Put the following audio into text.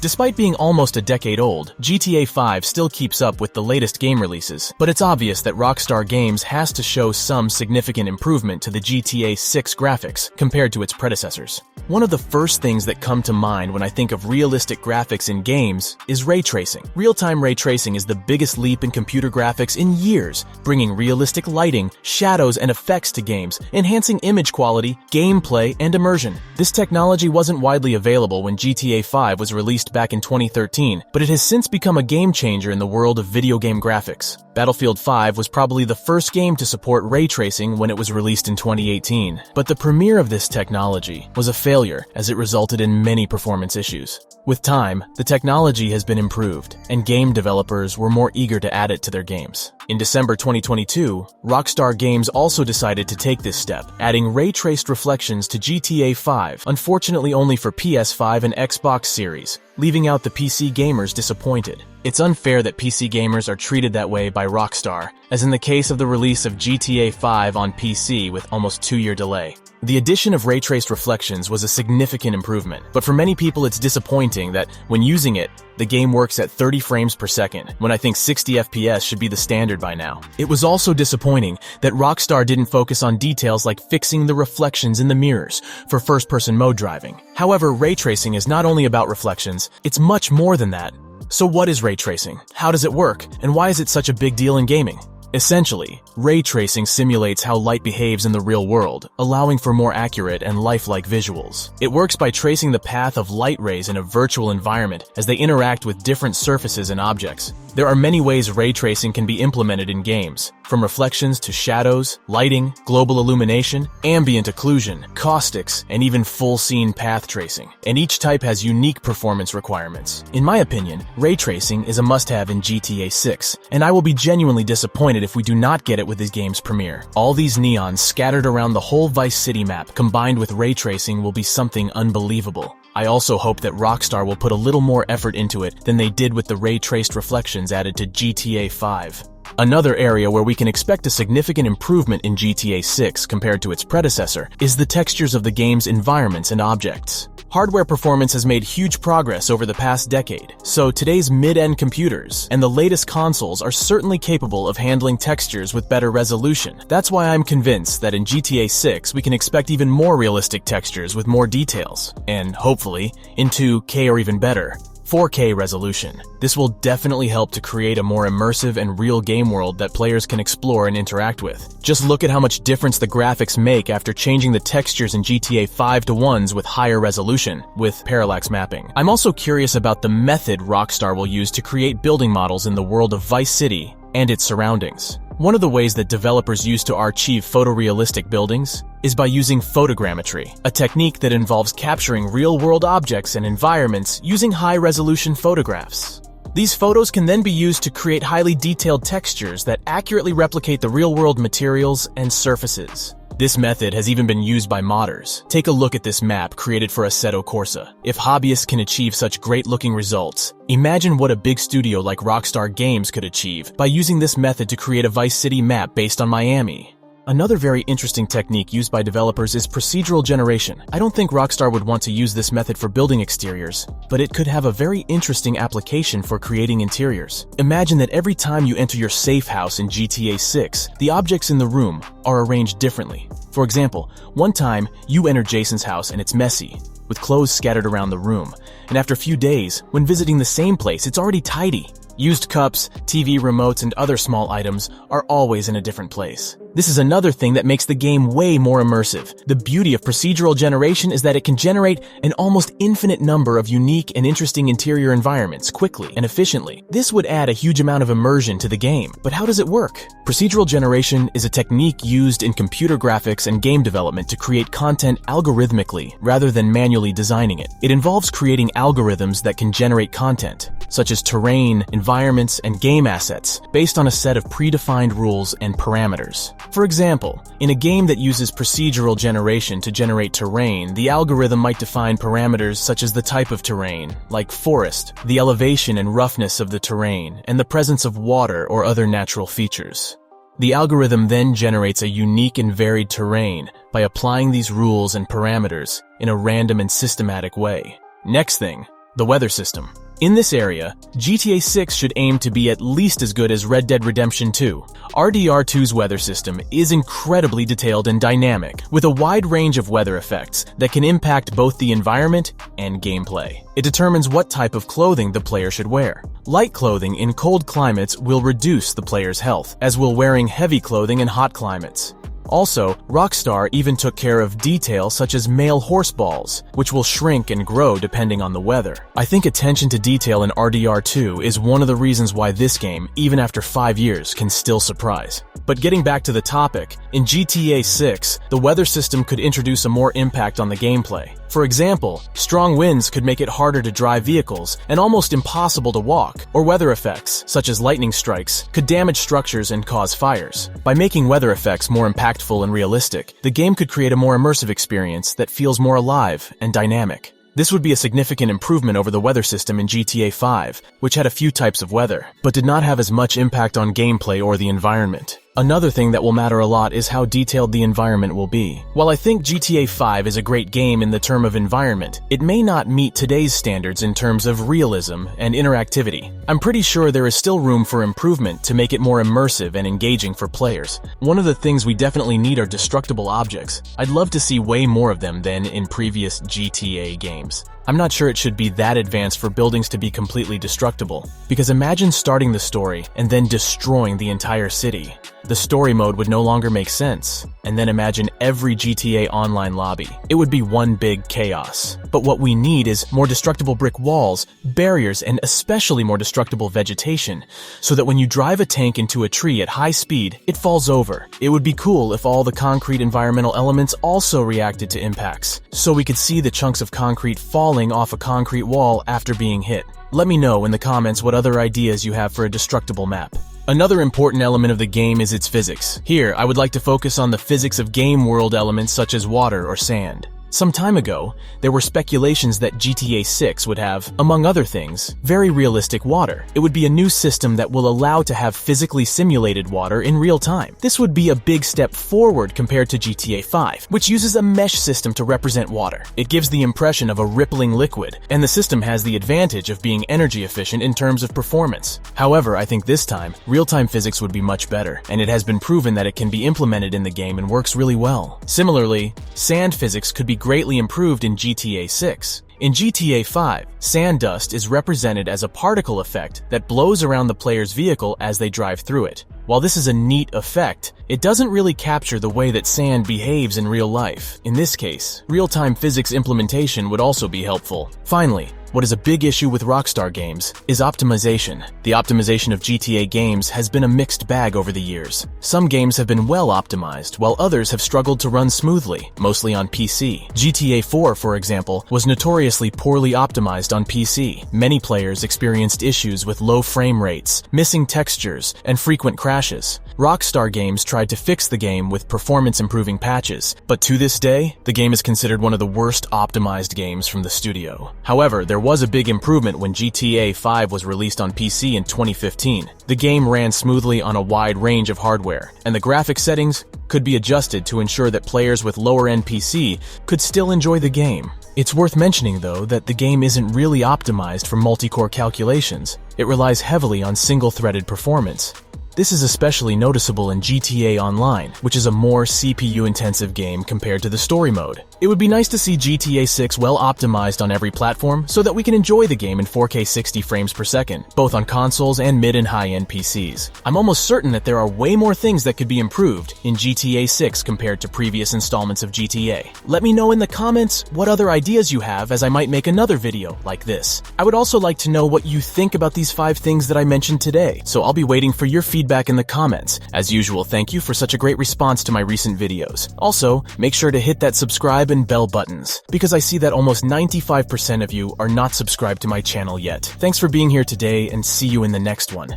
Despite being almost a decade old, GTA 5 still keeps up with the latest game releases, but it's obvious that Rockstar Games has to show some significant improvement to the GTA 6 graphics compared to its predecessors. One of the first things that come to mind when I think of realistic graphics in games is ray tracing. Real-time ray tracing is the biggest leap in computer graphics in years, bringing realistic lighting, shadows, and effects to games, enhancing image quality, gameplay, and immersion. This technology wasn't widely available when GTA 5 was released back in 2013, but it has since become a game changer in the world of video game graphics. Battlefield 5 was probably the first game to support ray tracing when it was released in 2018, but the premiere of this technology was a failure as it resulted in many performance issues. With time, the technology has been improved, and game developers were more eager to add it to their games. In December 2022, Rockstar Games also decided to take this step, adding ray-traced reflections to GTA 5, unfortunately only for PS5 and Xbox Series, leaving out the PC gamers disappointed. It's unfair that PC gamers are treated that way by Rockstar, as in the case of the release of GTA 5 on PC with almost 2-year delay. The addition of ray-traced reflections was a significant improvement, but for many people it's disappointing that, when using it, the game works at 30 frames per second, when I think 60 FPS should be the standard by now. It was also disappointing that Rockstar didn't focus on details like fixing the reflections in the mirrors for first-person mode driving. However, ray tracing is not only about reflections, it's much more than that. So what is ray tracing? How does it work? And why is it such a big deal in gaming? Essentially, ray tracing simulates how light behaves in the real world, allowing for more accurate and lifelike visuals. It works by tracing the path of light rays in a virtual environment as they interact with different surfaces and objects. There are many ways ray tracing can be implemented in games, from reflections to shadows, lighting, global illumination, ambient occlusion, caustics, and even full scene path tracing. And each type has unique performance requirements. In my opinion, ray tracing is a must-have in GTA 6, and I will be genuinely disappointed if we do not get it with this game's premiere. All these neons scattered around the whole Vice City map combined with ray tracing will be something unbelievable. I also hope that Rockstar will put a little more effort into it than they did with the ray-traced reflections added to GTA 5. Another area where we can expect a significant improvement in GTA 6 compared to its predecessor is the textures of the game's environments and objects. Hardware performance has made huge progress over the past decade, so today's mid-end computers and the latest consoles are certainly capable of handling textures with better resolution. That's why I'm convinced that in GTA 6 we can expect even more realistic textures with more details, and hopefully, in 2K or even better, 4K resolution. This will definitely help to create a more immersive and real game world that players can explore and interact with. Just look at how much difference the graphics make after changing the textures in GTA 5 to ones with higher resolution, with parallax mapping. I'm also curious about the method Rockstar will use to create building models in the world of Vice City and its surroundings. One of the ways that developers use to achieve photorealistic buildings is by using photogrammetry, a technique that involves capturing real-world objects and environments using high-resolution photographs. These photos can then be used to create highly detailed textures that accurately replicate the real-world materials and surfaces. This method has even been used by modders. Take a look at this map created for Assetto Corsa. If hobbyists can achieve such great-looking results, imagine what a big studio like Rockstar Games could achieve by using this method to create a Vice City map based on Miami. Another very interesting technique used by developers is procedural generation. I don't think Rockstar would want to use this method for building exteriors, but it could have a very interesting application for creating interiors. Imagine that every time you enter your safe house in GTA 6, the objects in the room are arranged differently. For example, one time you enter Jason's house and it's messy, with clothes scattered around the room, and after a few days, when visiting the same place, it's already tidy. Used cups, TV remotes, and other small items are always in a different place. This is another thing that makes the game way more immersive. The beauty of procedural generation is that it can generate an almost infinite number of unique and interesting interior environments quickly and efficiently. This would add a huge amount of immersion to the game. But how does it work? Procedural generation is a technique used in computer graphics and game development to create content algorithmically rather than manually designing it. It involves creating algorithms that can generate content, such as terrain, environments, and game assets, based on a set of predefined rules and parameters. For example, in a game that uses procedural generation to generate terrain, the algorithm might define parameters such as the type of terrain, like forest, the elevation and roughness of the terrain, and the presence of water or other natural features. The algorithm then generates a unique and varied terrain by applying these rules and parameters in a random and systematic way. Next thing, The weather system. In this area, GTA 6 should aim to be at least as good as Red Dead Redemption 2. RDR2's weather system is incredibly detailed and dynamic, with a wide range of weather effects that can impact both the environment and gameplay. It determines what type of clothing the player should wear. Light clothing in cold climates will reduce the player's health, as will wearing heavy clothing in hot climates. Also, Rockstar even took care of detail such as male horse balls, which will shrink and grow depending on the weather. I think attention to detail in RDR2 is one of the reasons why this game, even after 5 years, can still surprise. But getting back to the topic, in GTA 6, the weather system could introduce a more impact on the gameplay. For example, strong winds could make it harder to drive vehicles and almost impossible to walk, or weather effects, such as lightning strikes, could damage structures and cause fires. By making weather effects more impactful and realistic, the game could create a more immersive experience that feels more alive and dynamic. This would be a significant improvement over the weather system in GTA 5, which had a few types of weather, but did not have as much impact on gameplay or the environment. Another thing that will matter a lot is how detailed the environment will be. While I think GTA 5 is a great game in the term of environment, it may not meet today's standards in terms of realism and interactivity. I'm pretty sure there is still room for improvement to make it more immersive and engaging for players. One of the things we definitely need are destructible objects. I'd love to see way more of them than in previous GTA games. I'm not sure it should be that advanced for buildings to be completely destructible, because imagine starting the story and then destroying the entire city. The story mode would no longer make sense, and then imagine every GTA Online lobby. It would be one big chaos. But what we need is more destructible brick walls, barriers, and especially more destructible vegetation, so that when you drive a tank into a tree at high speed, it falls over. It would be cool if all the concrete environmental elements also reacted to impacts, so we could see the chunks of concrete falling off a concrete wall after being hit. Let me know in the comments what other ideas you have for a destructible map. Another important element of the game is its physics. Here, I would like to focus on the physics of game world elements such as water or sand. Some time ago, there were speculations that GTA 6 would have, among other things, very realistic water. It would be a new system that will allow to have physically simulated water in real time. This would be a big step forward compared to GTA 5, which uses a mesh system to represent water. It gives the impression of a rippling liquid, and the system has the advantage of being energy efficient in terms of performance. However, I think this time, real-time physics would be much better, and it has been proven that it can be implemented in the game and works really well. Similarly, sand physics could be greatly improved in GTA 6. In GTA 5, sand dust is represented as a particle effect that blows around the player's vehicle as they drive through it. While this is a neat effect, it doesn't really capture the way that sand behaves in real life. In this case, real-time physics implementation would also be helpful. Finally, what is a big issue with Rockstar Games is optimization. The optimization of GTA games has been a mixed bag over the years. Some games have been well optimized, while others have struggled to run smoothly, mostly on PC. GTA 4, for example, was notoriously poorly optimized on PC. Many players experienced issues with low frame rates, missing textures, and frequent crashes. Rockstar Games tried to fix the game with performance-improving patches, but to this day, the game is considered one of the worst optimized games from the studio. However, there was a big improvement when GTA 5 was released on PC in 2015. The game ran smoothly on a wide range of hardware, and the graphics settings could be adjusted to ensure that players with lower-end PC could still enjoy the game. It's worth mentioning, though, that the game isn't really optimized for multi-core calculations. It relies heavily on single-threaded performance. This is especially noticeable in GTA Online, which is a more CPU-intensive game compared to the story mode. It would be nice to see GTA 6 well optimized on every platform so that we can enjoy the game in 4K 60 frames per second, both on consoles and mid and high-end PCs. I'm almost certain that there are way more things that could be improved in GTA 6 compared to previous installments of GTA. Let me know in the comments what other ideas you have, as I might make another video like this. I would also like to know what you think about these 5 things that I mentioned today, so I'll be waiting for your feedback in the comments. As usual, thank you for such a great response to my recent videos. Also, make sure to hit that subscribe and bell buttons, because I see that almost 95% of you are not subscribed to my channel yet. Thanks for being here today, and see you in the next one.